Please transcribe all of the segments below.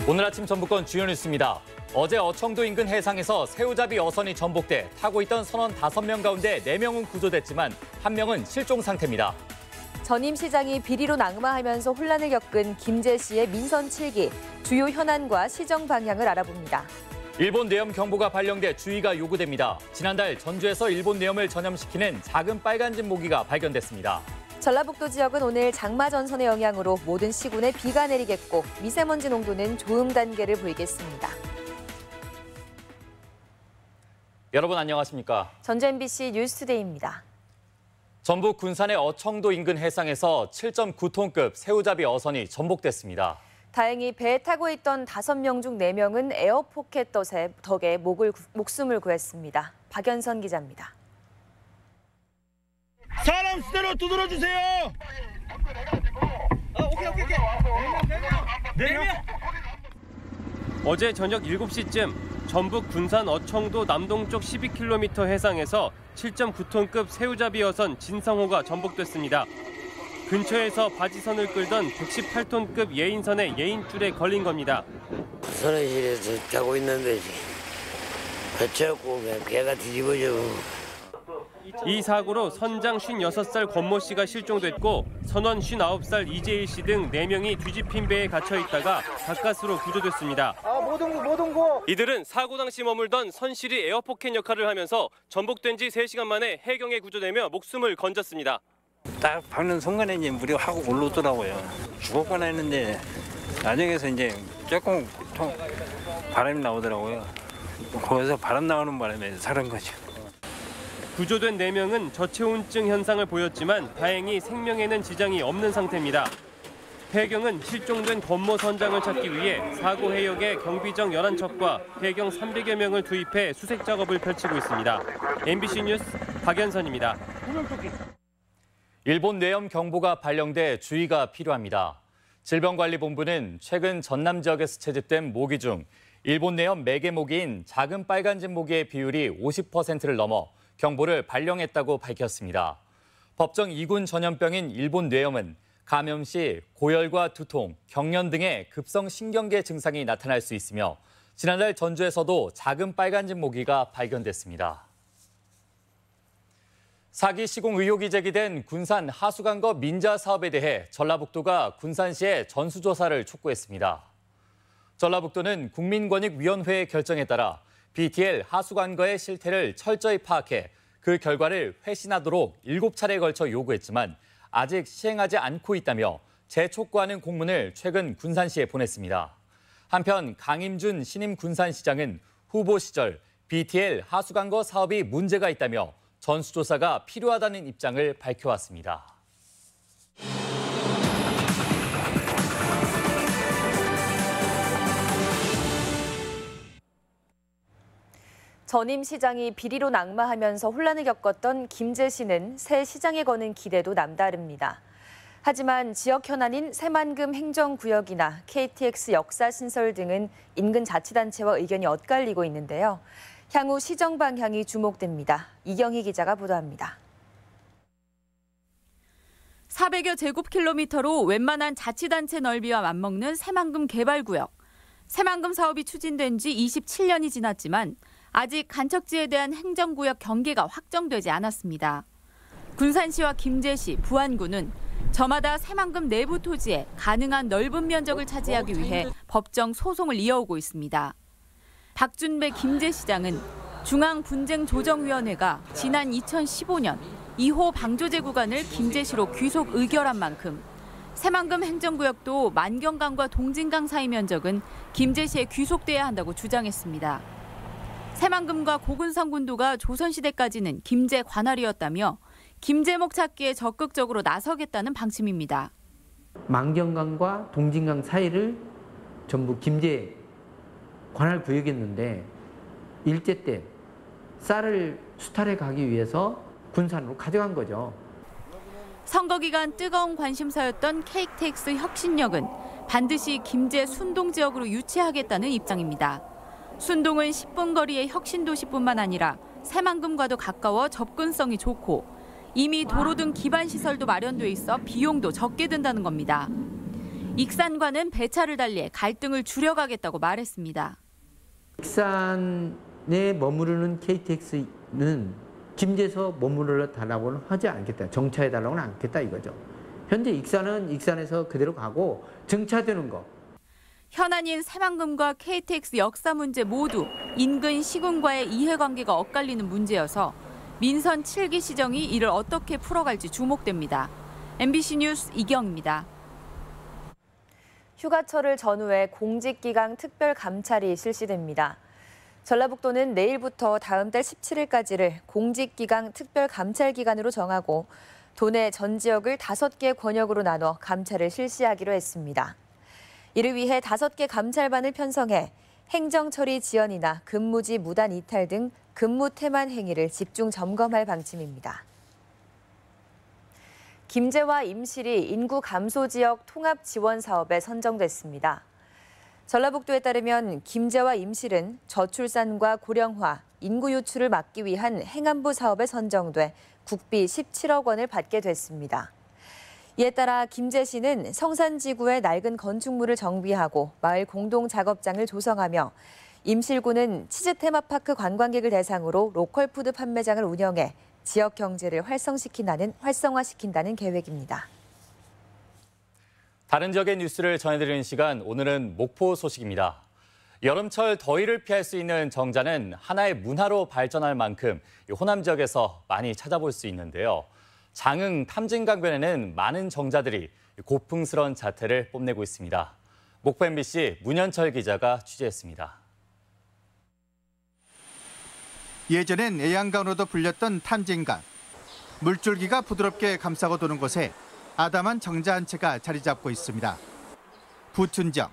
오늘 아침 전북권 주요 뉴스입니다. 어제 어청도 인근 해상에서 새우잡이 어선이 전복돼 타고 있던 선원 5명 가운데 4명은 구조됐지만 1명은 실종 상태입니다. 전임 시장이 비리로 낙마하면서 혼란을 겪은 김제 씨의 민선 7기, 주요 현안과 시정 방향을 알아봅니다. 일본 뇌염 경보가 발령돼 주의가 요구됩니다. 지난달 전주에서 일본 뇌염을 전염시키는 작은 빨간집 모기가 발견됐습니다. 전라북도 지역은 오늘 장마 전선의 영향으로 모든 시군에 비가 내리겠고 미세먼지 농도는 조음 단계를 보이겠습니다. 여러분 안녕하십니까? 전주 MBC 뉴스투데이입니다. 전북 군산의 어청도 인근 해상에서 7.9톤급 새우잡이 어선이 전복됐습니다. 다행히 배에 타고 있던 5명 중 4명은 에어포켓 덕에 목숨을 구했습니다. 박연선 기자입니다. 사람 수대로 두드려 주세요. 오케이. 4명. 어제 저녁 7시쯤 전북 군산 어청도 남동쪽 12km 해상에서 7.9톤급 새우잡이 어선 진성호가 전복됐습니다. 근처에서 바지선을 끌던 118톤급 예인선의 예인줄에 걸린 겁니다. 선원실에서 자고 있는데 배쳐갖고 배가 뒤집어져. 이 사고로 선장 56살 권모 씨가 실종됐고 선원 59살 이재일 씨 등 4명이 뒤집힌 배에 갇혀 있다가 가까스로 구조됐습니다. 모동고. 이들은 사고 당시 머물던 선실이 에어포켓 역할을 하면서 전복된 지 3시간 만에 해경에 구조되며 목숨을 건졌습니다. 딱 박는 순간에 이제 물이 확 올라오더라고요. 죽었거나 했는데 나중에서 이제 조금 바람이 나오더라고요. 거기서 바람 나오는 바람에 살은 거죠. 구조된 4명은 저체온증 현상을 보였지만 다행히 생명에는 지장이 없는 상태입니다. 해경은 실종된 권모 선장을 찾기 위해 사고 해역에 경비정 11척과 해경 300여 명을 투입해 수색 작업을 펼치고 있습니다. MBC 뉴스 박연선입니다. 일본 뇌염 경보가 발령돼 주의가 필요합니다. 질병관리본부는 최근 전남 지역에서 채집된 모기 중 일본 뇌염 매개 모기인 작은 빨간집 모기의 비율이 50%를 넘어 경보를 발령했다고 밝혔습니다. 법정 2군 전염병인 일본 뇌염은 감염 시 고열과 두통, 경련 등의 급성 신경계 증상이 나타날 수 있으며 지난달 전주에서도 작은 빨간집 모기가 발견됐습니다. 사기 시공 의혹이 제기된 군산 하수관거 민자 사업에 대해 전라북도가 군산시에 전수조사를 촉구했습니다. 전라북도는 국민권익위원회의 결정에 따라 BTL 하수관거의 실태를 철저히 파악해 그 결과를 회신하도록 7차례에 걸쳐 요구했지만 아직 시행하지 않고 있다며 재촉구하는 공문을 최근 군산시에 보냈습니다. 한편 강임준 신임 군산시장은 후보 시절 BTL 하수관거 사업이 문제가 있다며 전수조사가 필요하다는 입장을 밝혀왔습니다. 전임 시장이 비리로 낙마하면서 혼란을 겪었던 김제 씨는 새 시장에 거는 기대도 남다릅니다. 하지만 지역 현안인 새만금 행정구역이나 KTX 역사 신설 등은 인근 자치단체와 의견이 엇갈리고 있는데요. 향후 시정 방향이 주목됩니다. 이경희 기자가 보도합니다. 400여 제곱킬로미터로 웬만한 자치단체 넓이와 맞먹는 새만금 개발구역. 새만금 사업이 추진된 지 27년이 지났지만 아직 간척지에 대한 행정구역 경계가 확정되지 않았습니다. 군산시와 김제시, 부안군은 저마다 새만금 내부 토지에 가능한 넓은 면적을 차지하기 위해 법정 소송을 이어오고 있습니다. 박준배 김제시장은 중앙분쟁조정위원회가 지난 2015년 2호 방조제 구간을 김제시로 귀속 의결한 만큼 새만금 행정구역도 만경강과 동진강 사이 면적은 김제시에 귀속돼야 한다고 주장했습니다. 새만금과 고군산 군도가 조선시대까지는 김제 관할이었다며 김제목 찾기에 적극적으로 나서겠다는 방침입니다. 만경강과 동진강 사이를 전부 김제 관할 구역이었는데 일제 때 쌀을 수탈해 가기 위해서 군산으로 가져간 거죠. 선거 기간 뜨거운 관심사였던 KTX 혁신역은 반드시 김제 순동 지역으로 유치하겠다는 입장입니다. 순동은 10분 거리의 혁신도시뿐만 아니라 새만금과도 가까워 접근성이 좋고 이미 도로 등 기반 시설도 마련돼 있어 비용도 적게 든다는 겁니다. 익산과는 배차를 달리해 갈등을 줄여가겠다고 말했습니다. 익산에 머무르는 KTX는 김제에서 머무르러 달라고는 하지 않겠다. 정차해달라고는 않겠다 이거죠. 현재 익산은 익산에서 그대로 가고 정차되는 거. 현안인 새만금과 KTX 역사 문제 모두 인근 시군과의 이해관계가 엇갈리는 문제여서 민선 7기 시정이 이를 어떻게 풀어갈지 주목됩니다. MBC 뉴스 이경입니다. 휴가철을 전후해 공직기강 특별감찰이 실시됩니다. 전라북도는 내일부터 다음 달 17일까지를 공직기강 특별감찰기간으로 정하고 도내 전 지역을 5개 권역으로 나눠 감찰을 실시하기로 했습니다. 이를 위해 5개 감찰반을 편성해 행정처리 지연이나 근무지 무단 이탈 등 근무 태만 행위를 집중 점검할 방침입니다. 김제와 임실이 인구 감소 지역 통합 지원 사업에 선정됐습니다. 전라북도에 따르면 김제와 임실은 저출산과 고령화, 인구 유출을 막기 위한 행안부 사업에 선정돼 국비 17억 원을 받게 됐습니다. 이에 따라 김제시는 성산지구의 낡은 건축물을 정비하고 마을 공동 작업장을 조성하며 임실구는 치즈 테마파크 관광객을 대상으로 로컬 푸드 판매장을 운영해 지역 경제를 활성화시킨다는 계획입니다. 다른 지역의 뉴스를 전해드리는 시간, 오늘은 목포 소식입니다. 여름철 더위를 피할 수 있는 정자는 하나의 문화로 발전할 만큼 호남 지역에서 많이 찾아볼 수 있는데요. 장흥 탐진강변에는 많은 정자들이 고풍스러운 자태를 뽐내고 있습니다. 목포 MBC 문현철 기자가 취재했습니다. 예전엔 애양강으로도 불렸던 탐진강. 물줄기가 부드럽게 감싸고 도는 곳에 아담한 정자 한 채가 자리 잡고 있습니다. 부춘정.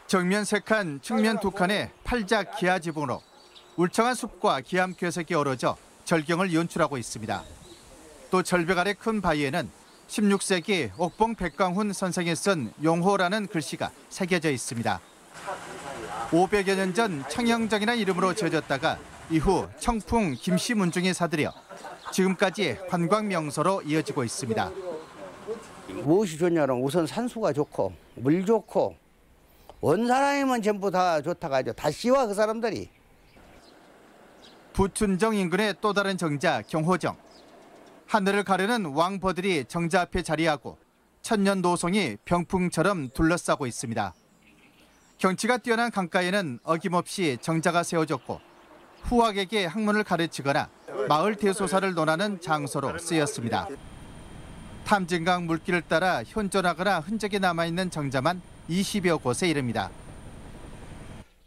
정면 3칸, 측면 2칸의 팔작 기하 지붕으로 울창한 숲과 기암괴석이 어우러져 절경을 연출하고 있습니다. 또 절벽 아래 큰 바위에는 16세기 옥봉 백광훈 선생이 쓴 용호라는 글씨가 새겨져 있습니다. 500여 년 전 청영정이라는 이름으로 지어졌다가 이후 청풍, 김씨 문중이 사들여 지금까지 관광 명소로 이어지고 있습니다. 무엇이 좋냐면 우선 산수가 좋고 물 좋고 온 사람이면 전부 다 좋다고 하죠. 다 씨와 그 사람들이. 부춘정 인근의 또 다른 정자 경호정. 하늘을 가르는 왕버들이 정자 앞에 자리하고 천년 노송이 병풍처럼 둘러싸고 있습니다. 경치가 뛰어난 강가에는 어김없이 정자가 세워졌고 후학에게 학문을 가르치거나 마을 대소사를 논하는 장소로 쓰였습니다. 탐진강 물길을 따라 현존하거나 흔적이 남아있는 정자만 20여 곳에 이릅니다.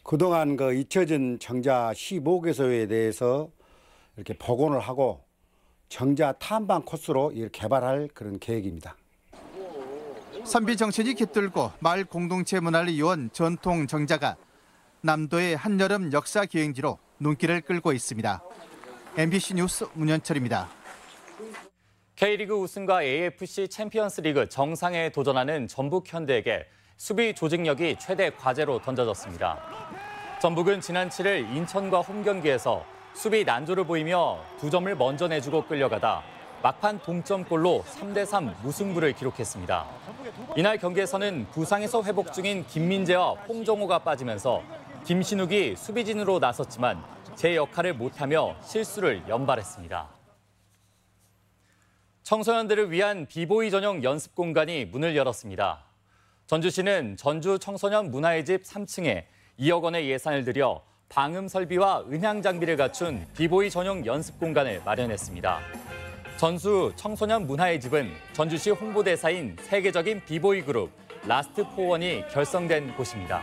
그동안 잊혀진 정자 15개소에 대해서 이렇게 복원을 하고 정자 탐방 코스로 개발할 그런 계획입니다. 선비 정신이 깃들고 마을 공동체 문화를 이어온 전통 정자가 남도의 한여름 역사 기행지로 눈길을 끌고 있습니다. MBC 뉴스 문현철입니다. K리그 우승과 AFC 챔피언스리그 정상에 도전하는 전북 현대에게 수비 조직력이 최대 과제로 던져졌습니다. 전북은 지난 7일 인천과 홈 경기에서 수비 난조를 보이며 2점을 먼저 내주고 끌려가다 막판 동점골로 3대3 무승부를 기록했습니다. 이날 경기에서는 부상에서 회복 중인 김민재와 홍정호가 빠지면서 김신욱이 수비진으로 나섰지만 제 역할을 못하며 실수를 연발했습니다. 청소년들을 위한 비보이 전용 연습 공간이 문을 열었습니다. 전주시는 전주 청소년 문화의 집 3층에 2억 원의 예산을 들여 방음 설비와 음향 장비를 갖춘 비보이 전용 연습 공간을 마련했습니다. 전주 청소년 문화의 집은 전주시 홍보대사인 세계적인 비보이 그룹 라스트 포원이 결성된 곳입니다.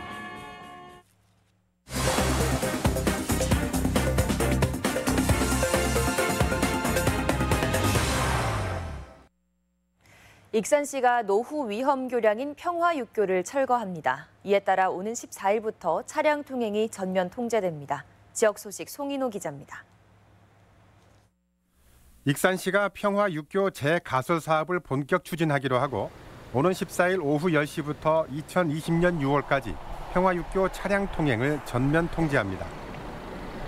익산시가 노후 위험 교량인 평화육교를 철거합니다. 이에 따라 오는 14일부터 차량 통행이 전면 통제됩니다. 지역 소식 송인호 기자입니다. 익산시가 평화육교 재가설 사업을 본격 추진하기로 하고 오는 14일 오후 10시부터 2020년 6월까지 평화육교 차량 통행을 전면 통제합니다.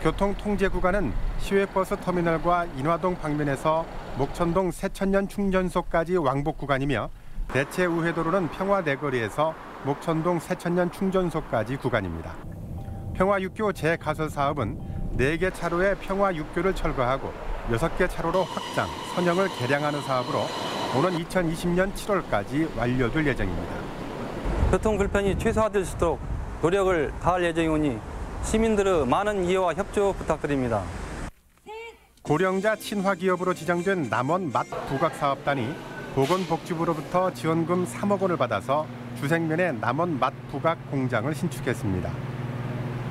교통 통제 구간은 시외버스 터미널과 인화동 방면에서 목천동 새천년 충전소까지 왕복 구간이며 대체 우회도로는 평화내거리에서 목천동 새천년 충전소까지 구간입니다. 평화6교 재가설 사업은 4개 차로의 평화6교를 철거하고 6개 차로로 확장, 선형을 개량하는 사업으로 오는 2020년 7월까지 완료될 예정입니다. 교통 불편이 최소화될 수 있도록 노력을 다할 예정이오니 시민들의 많은 이해와 협조 부탁드립니다. 고령자 친화기업으로 지정된 남원 맛 부각사업단이 보건복지부로부터 지원금 3억 원을 받아서 주생면의 남원 맛 부각 공장을 신축했습니다.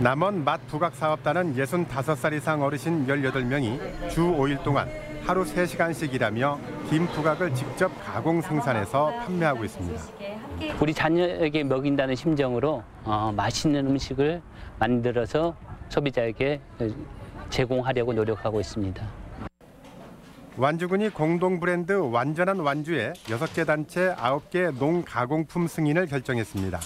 남원 맛 부각사업단은 65살 이상 어르신 18명이 주 5일 동안 하루 3시간씩 일하며 김 부각을 직접 가공 생산해서 판매하고 있습니다. 우리 자녀에게 먹인다는 심정으로 맛있는 음식을 만들어서 소비자에게 제공하려고 노력하고 있습니다. 완주군이 공동 브랜드 완전한 완주에 6개 단체 9개 농가공품 승인을 결정했습니다.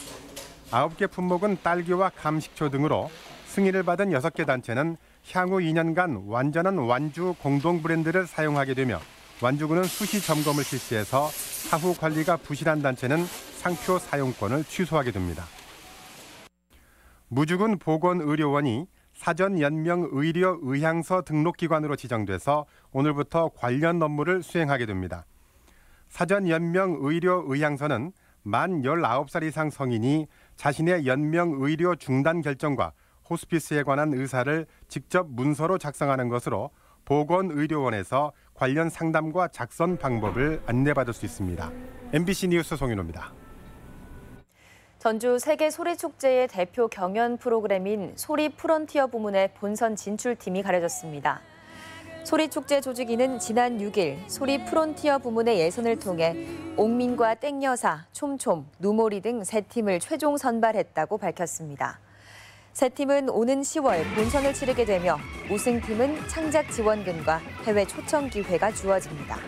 9개 품목은 딸기와 감식초 등으로 승인을 받은 6개 단체는 향후 2년간 완전한 완주 공동 브랜드를 사용하게 되며 완주군은 수시 점검을 실시해서 사후 관리가 부실한 단체는 상표 사용권을 취소하게 됩니다. 무주군 보건의료원이 사전 연명 의료 의향서 등록기관으로 지정돼서 오늘부터 관련 업무를 수행하게 됩니다. 사전 연명 의료 의향서는 만 19살 이상 성인이 자신의 연명 의료 중단 결정과 호스피스에 관한 의사를 직접 문서로 작성하는 것으로 보건의료원에서 관련 상담과 작성 방법을 안내받을 수 있습니다. MBC 뉴스 송윤호입니다. 전주 세계 소리축제의 대표 경연 프로그램인 소리 프론티어 부문의 본선 진출팀이 가려졌습니다. 소리축제 조직위는 지난 6일 소리 프론티어 부문의 예선을 통해 옥민과 땡여사, 촘촘, 누모리 등 3팀을 최종 선발했다고 밝혔습니다. 세 팀은 오는 10월 본선을 치르게 되며 우승팀은 창작 지원금과 해외 초청 기회가 주어집니다.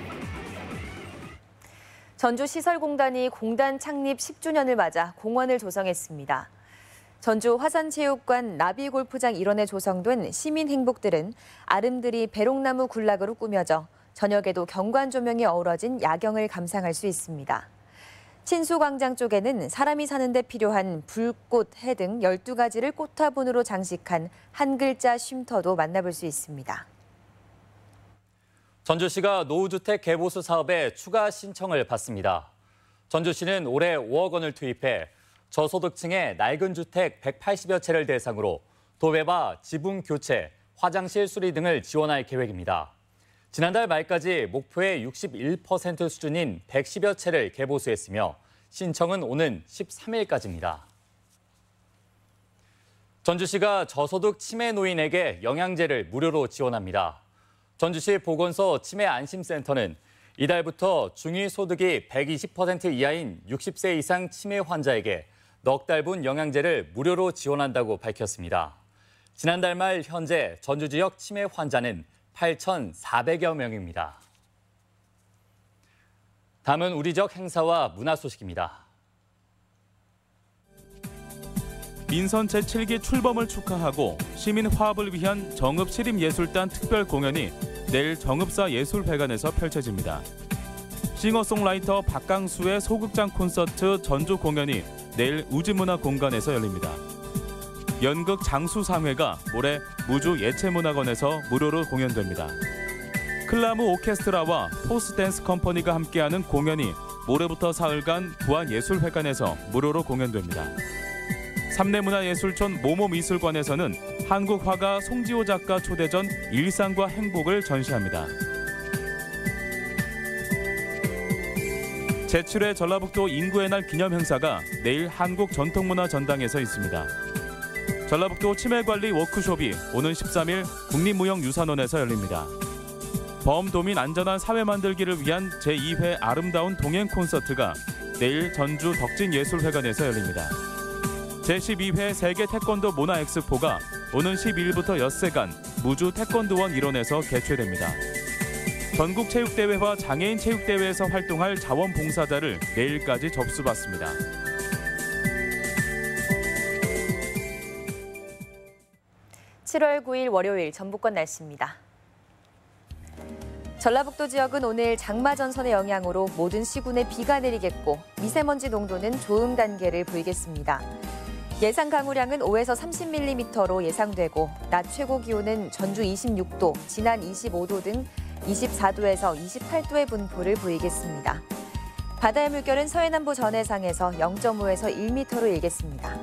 전주시설공단이 공단 창립 10주년을 맞아 공원을 조성했습니다. 전주 화산체육관 나비골프장 일원에 조성된 시민행복들은 아름드리 배롱나무 군락으로 꾸며져 저녁에도 경관 조명이 어우러진 야경을 감상할 수 있습니다. 친수광장 쪽에는 사람이 사는 데 필요한 불꽃, 해 등 12가지를 꽃화분으로 장식한 한 글자 쉼터도 만나볼 수 있습니다. 전주시가 노후주택 개보수 사업에 추가 신청을 받습니다. 전주시는 올해 5억 원을 투입해 저소득층의 낡은 주택 180여 채를 대상으로 도배와 지붕 교체, 화장실 수리 등을 지원할 계획입니다. 지난달 말까지 목표의 61% 수준인 110여 채를 개보수했으며 신청은 오는 13일까지입니다. 전주시가 저소득 치매 노인에게 영양제를 무료로 지원합니다. 전주시 보건소 치매안심센터는 이달부터 중위소득이 120% 이하인 60세 이상 치매 환자에게 넉 달분 영양제를 무료로 지원한다고 밝혔습니다. 지난달 말 현재 전주 지역 치매 환자는 8,400여 명입니다. 다음은 우리 지역 행사와 문화 소식입니다. 민선 제7기 출범을 축하하고 시민 화합을 위한 정읍시립예술단 특별 공연이 내일 정읍사 예술회관에서 펼쳐집니다. 싱어송라이터 박강수의 소극장 콘서트 전주 공연이 내일 우지문화공간에서 열립니다. 연극 장수상회가 모레 무주 예체문화관에서 무료로 공연됩니다. 클라무 오케스트라와 포스댄스 컴퍼니가 함께하는 공연이 모레부터 사흘간 부안예술회관에서 무료로 공연됩니다. 삼내문화예술촌 모모미술관에서는 한국 화가 송지호 작가 초대전 일상과 행복을 전시합니다. 제7회 전라북도 인구의 날 기념 행사가 내일 한국전통문화전당에서 있습니다. 전라북도 치매관리 워크숍이 오는 13일 국립무형유산원에서 열립니다. 범도민 안전한 사회 만들기를 위한 제2회 아름다운 동행 콘서트가 내일 전주 덕진예술회관에서 열립니다. 제12회 세계 태권도 문화 엑스포가 오는 12일부터 엿새간 무주 태권도원 일원에서 개최됩니다. 전국 체육대회와 장애인 체육대회에서 활동할 자원봉사자를 내일까지 접수받습니다. (7월 9일) 월요일 전북권 날씨입니다. 전라북도 지역은 오늘 장마 전선의 영향으로 모든 시군에 비가 내리겠고 미세먼지 농도는 좋음 단계를 보이겠습니다. 예상 강우량은 5에서 30mm로 예상되고 낮 최고 기온은 전주 26도, 진안 25도 등 24도에서 28도의 분포를 보이겠습니다. 바다의 물결은 서해남부 전해상에서 0.5에서 1m로 일겠습니다.